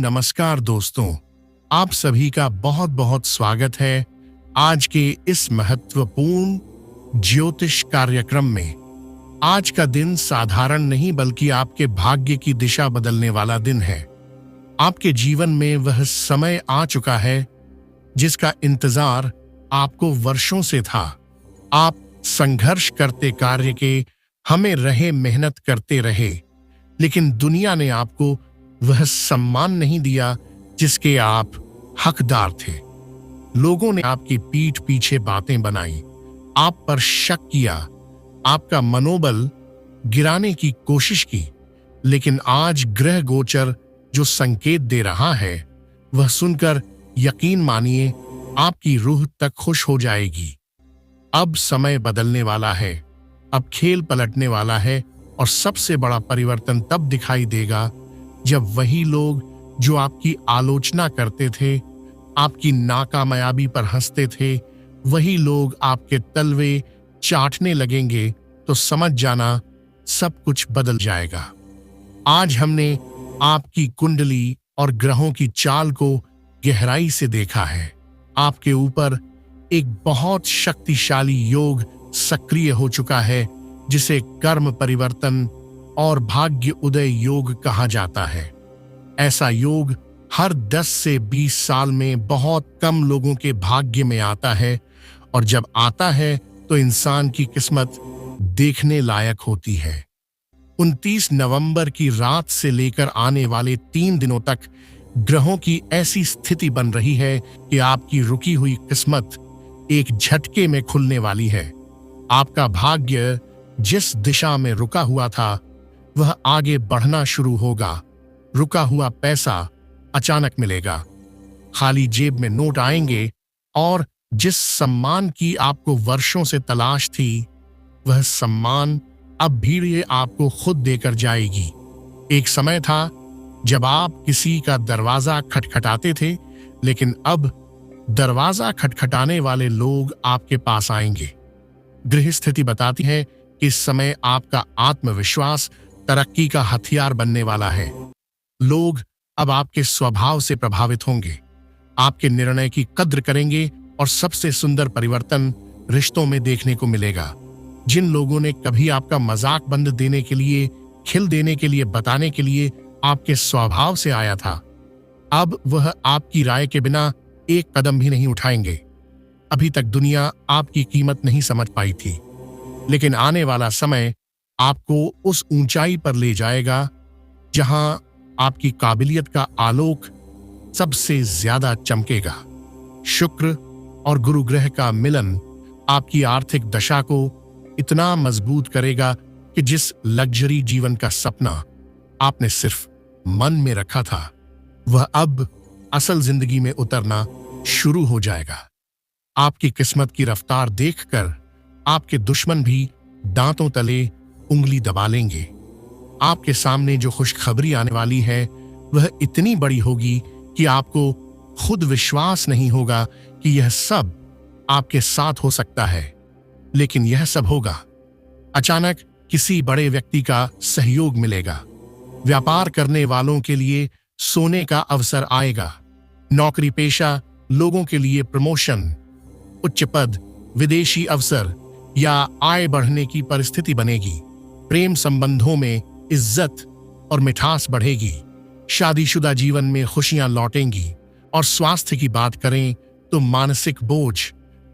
नमस्कार दोस्तों, आप सभी का बहुत बहुत स्वागत है आज के इस महत्वपूर्ण ज्योतिष कार्यक्रम में। आज का दिन साधारण नहीं बल्कि आपके भाग्य की दिशा बदलने वाला दिन है। आपके जीवन में वह समय आ चुका है जिसका इंतजार आपको वर्षों से था। आप संघर्ष करते कार्य के हमें रहे मेहनत करते रहे, लेकिन दुनिया ने आपको वह सम्मान नहीं दिया जिसके आप हकदार थे। लोगों ने आपकी पीठ पीछे बातें बनाई, आप पर शक किया, आपका मनोबल गिराने की कोशिश की, लेकिन आज ग्रह गोचर जो संकेत दे रहा है वह सुनकर यकीन मानिए आपकी रूह तक खुश हो जाएगी। अब समय बदलने वाला है, अब खेल पलटने वाला है और सबसे बड़ा परिवर्तन तब दिखाई देगा जब वही लोग जो आपकी आलोचना करते थे, आपकी नाकामयाबी पर हंसते थे, वही लोग आपके तलवे चाटने लगेंगे। तो समझ जाना सब कुछ बदल जाएगा। आज हमने आपकी कुंडली और ग्रहों की चाल को गहराई से देखा है। आपके ऊपर एक बहुत शक्तिशाली योग सक्रिय हो चुका है जिसे कर्म परिवर्तन और भाग्य उदय योग कहा जाता है। ऐसा योग हर 10 से 20 साल में बहुत कम लोगों के भाग्य में आता है, और जब आता है तो इंसान की किस्मत देखने लायक होती है। 29 नवंबर की रात से लेकर आने वाले 3 दिनों तक ग्रहों की ऐसी स्थिति बन रही है कि आपकी रुकी हुई किस्मत एक झटके में खुलने वाली है। आपका भाग्य जिस दिशा में रुका हुआ था वह आगे बढ़ना शुरू होगा। रुका हुआ पैसा अचानक मिलेगा, खाली जेब में नोट आएंगे, और जिस सम्मान की आपको वर्षों से तलाश थी वह सम्मान अब भीड़ आपको खुद देकर जाएगी। एक समय था जब आप किसी का दरवाजा खटखटाते थे, लेकिन अब दरवाजा खटखटाने वाले लोग आपके पास आएंगे। गृह स्थिति बताती है कि इस समय आपका आत्मविश्वास तरक्की का हथियार बनने वाला है। लोग अब आपके स्वभाव से प्रभावित होंगे, आपके निर्णय की कद्र करेंगे, और सबसे सुंदर परिवर्तन रिश्तों में देखने को मिलेगा। जिन लोगों ने कभी आपका मजाक बंद देने के लिए, खिल देने के लिए, बताने के लिए आपके स्वभाव से आया था, अब वह आपकी राय के बिना एक कदम भी नहीं उठाएंगे। अभी तक दुनिया आपकी कीमत नहीं समझ पाई थी, लेकिन आने वाला समय आपको उस ऊंचाई पर ले जाएगा जहां आपकी काबिलियत का आलोक सबसे ज्यादा चमकेगा। शुक्र और गुरु ग्रह का मिलन आपकी आर्थिक दशा को इतना मजबूत करेगा कि जिस लग्जरी जीवन का सपना आपने सिर्फ मन में रखा था वह अब असल जिंदगी में उतरना शुरू हो जाएगा। आपकी किस्मत की रफ्तार देखकर आपके दुश्मन भी दांतों तले उंगली दबा लेंगे। आपके सामने जो खुशखबरी आने वाली है वह इतनी बड़ी होगी कि आपको खुद विश्वास नहीं होगा कि यह सब आपके साथ हो सकता है, लेकिन यह सब होगा। अचानक किसी बड़े व्यक्ति का सहयोग मिलेगा। व्यापार करने वालों के लिए सोने का अवसर आएगा। नौकरी पेशा लोगों के लिए प्रमोशन, उच्च पद, विदेशी अवसर या आय बढ़ने की परिस्थिति बनेगी। प्रेम संबंधों में इज्जत और मिठास बढ़ेगी। शादीशुदा जीवन में खुशियां लौटेंगी। और स्वास्थ्य की बात करें तो मानसिक बोझ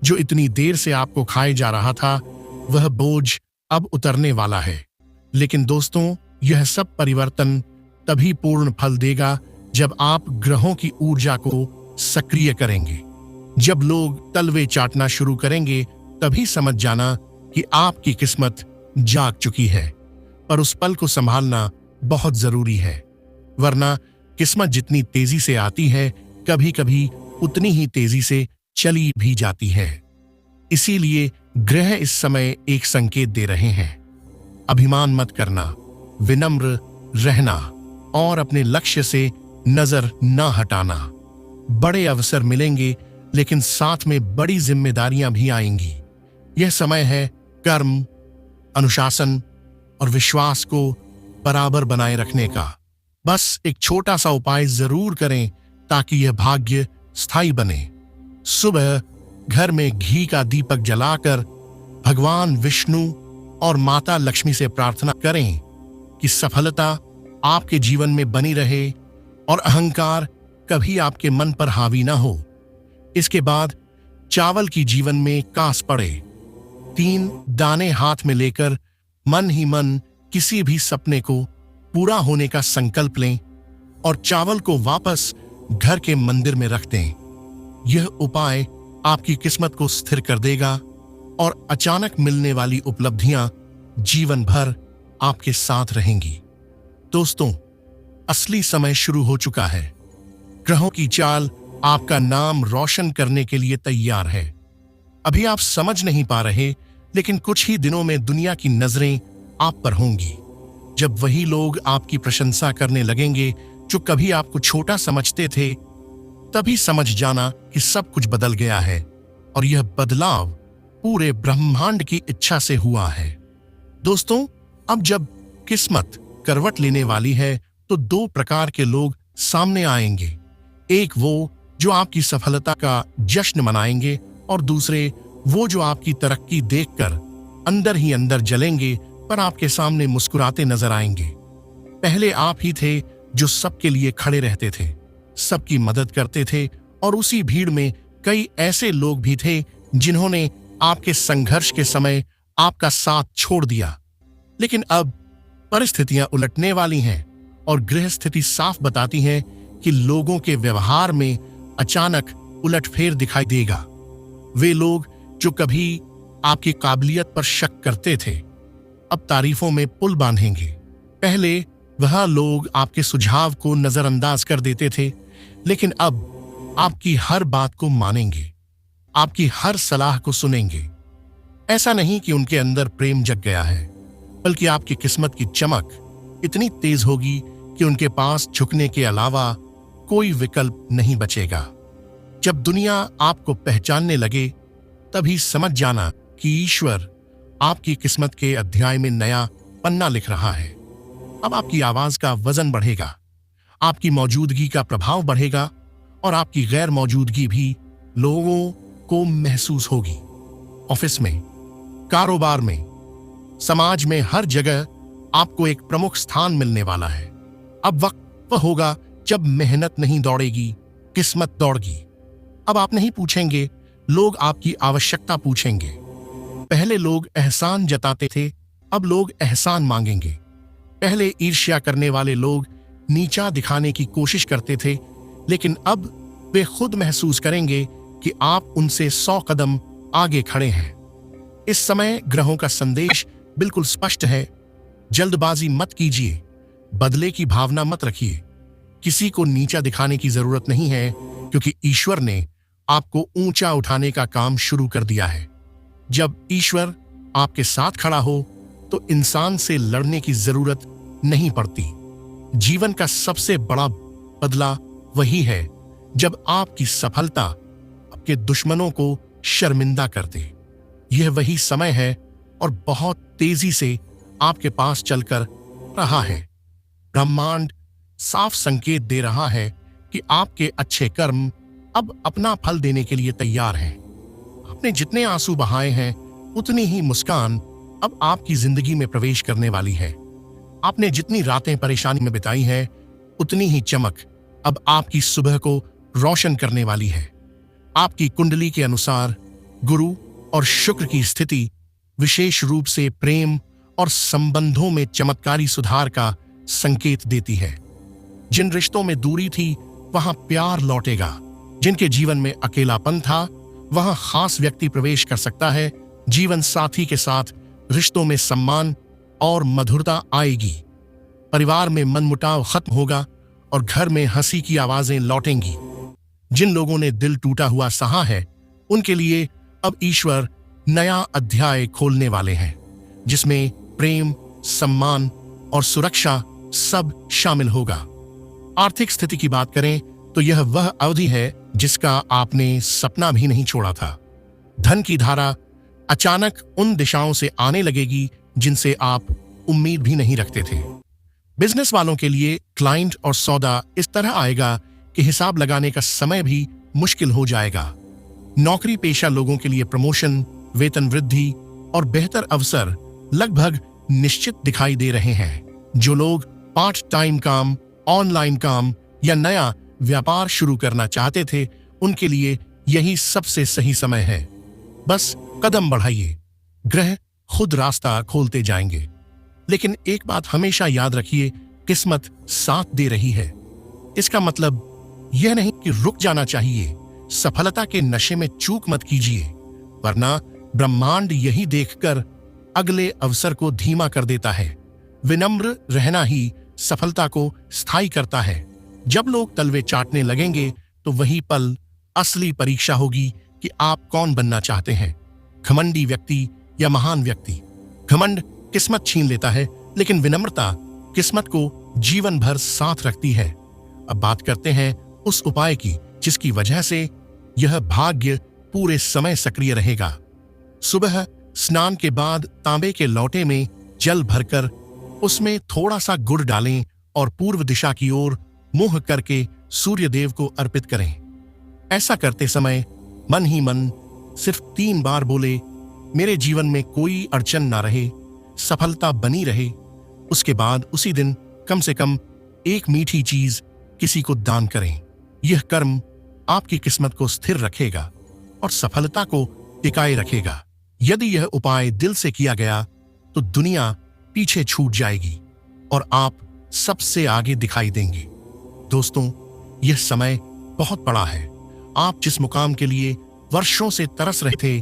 जो इतनी देर से आपको खाए जा रहा था वह बोझ अब उतरने वाला है। लेकिन दोस्तों, यह सब परिवर्तन तभी पूर्ण फल देगा जब आप ग्रहों की ऊर्जा को सक्रिय करेंगे। जब लोग तलवे चाटना शुरू करेंगे तभी समझ जाना कि आपकी किस्मत जाग चुकी है। पर उस पल को संभालना बहुत जरूरी है, वरना किस्मत जितनी तेजी से आती है कभी कभी उतनी ही तेजी से चली भी जाती है। इसीलिए ग्रह इस समय एक संकेत दे रहे हैं। अभिमान मत करना, विनम्र रहना और अपने लक्ष्य से नजर न हटाना। बड़े अवसर मिलेंगे, लेकिन साथ में बड़ी जिम्मेदारियां भी आएंगी। यह समय है कर्म, अनुशासन और विश्वास को बराबर बनाए रखने का। बस एक छोटा सा उपाय जरूर करें ताकि यह भाग्य स्थायी बने। सुबह घर में घी का दीपक जलाकर भगवान विष्णु और माता लक्ष्मी से प्रार्थना करें कि सफलता आपके जीवन में बनी रहे और अहंकार कभी आपके मन पर हावी ना हो। इसके बाद चावल की जीवन में कांस पड़े 3 दाने हाथ में लेकर मन ही मन किसी भी सपने को पूरा होने का संकल्प लें और चावल को वापस घर के मंदिर में रख दें। यह उपाय आपकी किस्मत को स्थिर कर देगा और अचानक मिलने वाली उपलब्धियां जीवन भर आपके साथ रहेंगी। दोस्तों, असली समय शुरू हो चुका है। ग्रहों की चाल आपका नाम रोशन करने के लिए तैयार है। अभी आप समझ नहीं पा रहे, लेकिन कुछ ही दिनों में दुनिया की नजरें आप पर होंगी। जब वही लोग आपकी प्रशंसा करने लगेंगे जो कभी आपको छोटा समझते थे, तभी समझ जाना कि सब कुछ बदल गया है और यह बदलाव पूरे ब्रह्मांड की इच्छा से हुआ है। दोस्तों, अब जब किस्मत करवट लेने वाली है तो 2 प्रकार के लोग सामने आएंगे। एक वो जो आपकी सफलता का जश्न मनाएंगे और दूसरे वो जो आपकी तरक्की देखकर अंदर ही अंदर जलेंगे पर आपके सामने मुस्कुराते नजर आएंगे। पहले आप ही थे जो सबके लिए खड़े रहते थे, सबकी मदद करते थे और उसी भीड़ में कई ऐसे लोग भी थे जिन्होंने आपके संघर्ष के समय आपका साथ छोड़ दिया। लेकिन अब परिस्थितियां उलटने वाली हैं और ग्रह स्थिति साफ बताती है कि लोगों के व्यवहार में अचानक उलटफेर दिखाई देगा। वे लोग जो कभी आपकी काबिलियत पर शक करते थे, अब तारीफों में पुल बांधेंगे। पहले वह लोग आपके सुझाव को नजरअंदाज कर देते थे, लेकिन अब आपकी हर बात को मानेंगे, आपकी हर सलाह को सुनेंगे। ऐसा नहीं कि उनके अंदर प्रेम जग गया है, बल्कि आपकी किस्मत की चमक इतनी तेज होगी कि उनके पास झुकने के अलावा कोई विकल्प नहीं बचेगा। जब दुनिया आपको पहचानने लगे, तभी समझ जाना कि ईश्वर आपकी किस्मत के अध्याय में नया पन्ना लिख रहा है। अब आपकी आवाज का वजन बढ़ेगा, आपकी मौजूदगी का प्रभाव बढ़ेगा और आपकी गैर मौजूदगी भी लोगों को महसूस होगी। ऑफिस में, कारोबार में, समाज में, हर जगह आपको एक प्रमुख स्थान मिलने वाला है। अब वक्त होगा जब मेहनत नहीं दौड़ेगी, किस्मत दौड़गी। अब आप नहीं पूछेंगे, लोग आपकी आवश्यकता पूछेंगे। पहले लोग एहसान जताते थे, अब लोग एहसान मांगेंगे। पहले ईर्ष्या करने वाले लोग नीचा दिखाने की कोशिश करते थे, लेकिन अब वे खुद महसूस करेंगे कि आप उनसे 100 कदम आगे खड़े हैं। इस समय ग्रहों का संदेश बिल्कुल स्पष्ट है। जल्दबाजी मत कीजिए, बदले की भावना मत रखिए। किसी को नीचा दिखाने की जरूरत नहीं है, क्योंकि ईश्वर ने आपको ऊंचा उठाने का काम शुरू कर दिया है। जब ईश्वर आपके साथ खड़ा हो तो इंसान से लड़ने की जरूरत नहीं पड़ती। जीवन का सबसे बड़ा बदला वही है जब आपकी सफलता आपके दुश्मनों को शर्मिंदा कर दे। यह वही समय है और बहुत तेजी से आपके पास चलकर रहा है। ब्रह्मांड साफ संकेत दे रहा है कि आपके अच्छे कर्म अब अपना फल देने के लिए तैयार हैं। आपने जितने आंसू बहाए हैं, उतनी ही मुस्कान अब आपकी जिंदगी में प्रवेश करने वाली है। आपने जितनी रातें परेशानी में बिताई हैं, उतनी ही चमक अब आपकी सुबह को रोशन करने वाली है। आपकी कुंडली के अनुसार गुरु और शुक्र की स्थिति विशेष रूप से प्रेम और संबंधों में चमत्कारी सुधार का संकेत देती है। जिन रिश्तों में दूरी थी, वहां प्यार लौटेगा। जिनके जीवन में अकेलापन था, वहां खास व्यक्ति प्रवेश कर सकता है। जीवन साथी के साथ रिश्तों में सम्मान और मधुरता आएगी। परिवार में मनमुटाव खत्म होगा और घर में हंसी की आवाजें लौटेंगी। जिन लोगों ने दिल टूटा हुआ सहा है, उनके लिए अब ईश्वर नया अध्याय खोलने वाले हैं, जिसमें प्रेम, सम्मान और सुरक्षा सब शामिल होगा। आर्थिक स्थिति की बात करें तो यह वह अवधि है जिसका आपने सपना भी नहीं छोड़ा था। धन की धारा अचानक उन दिशाओं से आने लगेगी जिनसे आप उम्मीद भी नहीं रखते थे। बिजनेस वालों के लिए क्लाइंट और सौदा इस तरह आएगा कि हिसाब लगाने का समय भी मुश्किल हो जाएगा। नौकरी पेशा लोगों के लिए प्रमोशन, वेतन वृद्धि और बेहतर अवसर लगभग निश्चित दिखाई दे रहे हैं। जो लोग पार्ट टाइम काम, ऑनलाइन काम या नया व्यापार शुरू करना चाहते थे, उनके लिए यही सबसे सही समय है। बस कदम बढ़ाइए, ग्रह खुद रास्ता खोलते जाएंगे। लेकिन एक बात हमेशा याद रखिए, किस्मत साथ दे रही है। इसका मतलब यह नहीं कि रुक जाना चाहिए। सफलता के नशे में चूक मत कीजिए, वरना ब्रह्मांड यही देखकर अगले अवसर को धीमा कर देता है। विनम्र रहना ही सफलता को स्थायी करता है। जब लोग तलवे चाटने लगेंगे तो वही पल असली परीक्षा होगी कि आप कौन बनना चाहते हैं, घमंडी व्यक्ति या महान व्यक्ति। घमंड किस्मत छीन लेता है, लेकिन विनम्रता किस्मत को जीवन भर साथ रखती है। अब बात करते हैं उस उपाय की जिसकी वजह से यह भाग्य पूरे समय सक्रिय रहेगा। सुबह स्नान के बाद तांबे के लोटे में जल भरकर उसमें थोड़ा सा गुड़ डालें और पूर्व दिशा की ओर मुंह करके सूर्य देव को अर्पित करें। ऐसा करते समय मन ही मन सिर्फ 3 बार बोले, मेरे जीवन में कोई अड़चन ना रहे, सफलता बनी रहे। उसके बाद उसी दिन कम से कम एक मीठी चीज किसी को दान करें। यह कर्म आपकी किस्मत को स्थिर रखेगा और सफलता को टिकाए रखेगा। यदि यह उपाय दिल से किया गया तो दुनिया पीछे छूट जाएगी और आप सबसे आगे दिखाई देंगे। दोस्तों, यह समय बहुत बड़ा है। आप जिस मुकाम के लिए वर्षों से तरस रहे थे,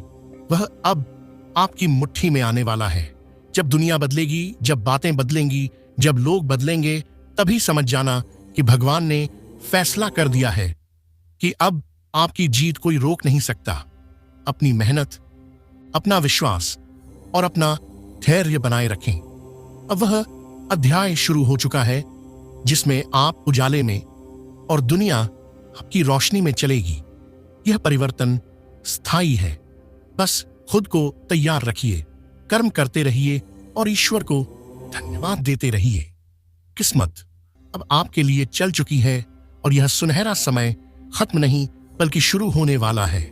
वह अब आपकी मुट्ठी में आने वाला है। जब दुनिया बदलेगी, जब बातें बदलेंगी, जब लोग बदलेंगे, तभी समझ जाना कि भगवान ने फैसला कर दिया है कि अब आपकी जीत कोई रोक नहीं सकता। अपनी मेहनत, अपना विश्वास और अपना धैर्य बनाए रखें। अब वह अध्याय शुरू हो चुका है जिसमें आप उजाले में और दुनिया आपकी रोशनी में चलेगी। यह परिवर्तन स्थायी है। बस खुद को तैयार रखिए, कर्म करते रहिए और ईश्वर को धन्यवाद देते रहिए। किस्मत अब आपके लिए चल चुकी है और यह सुनहरा समय खत्म नहीं बल्कि शुरू होने वाला है।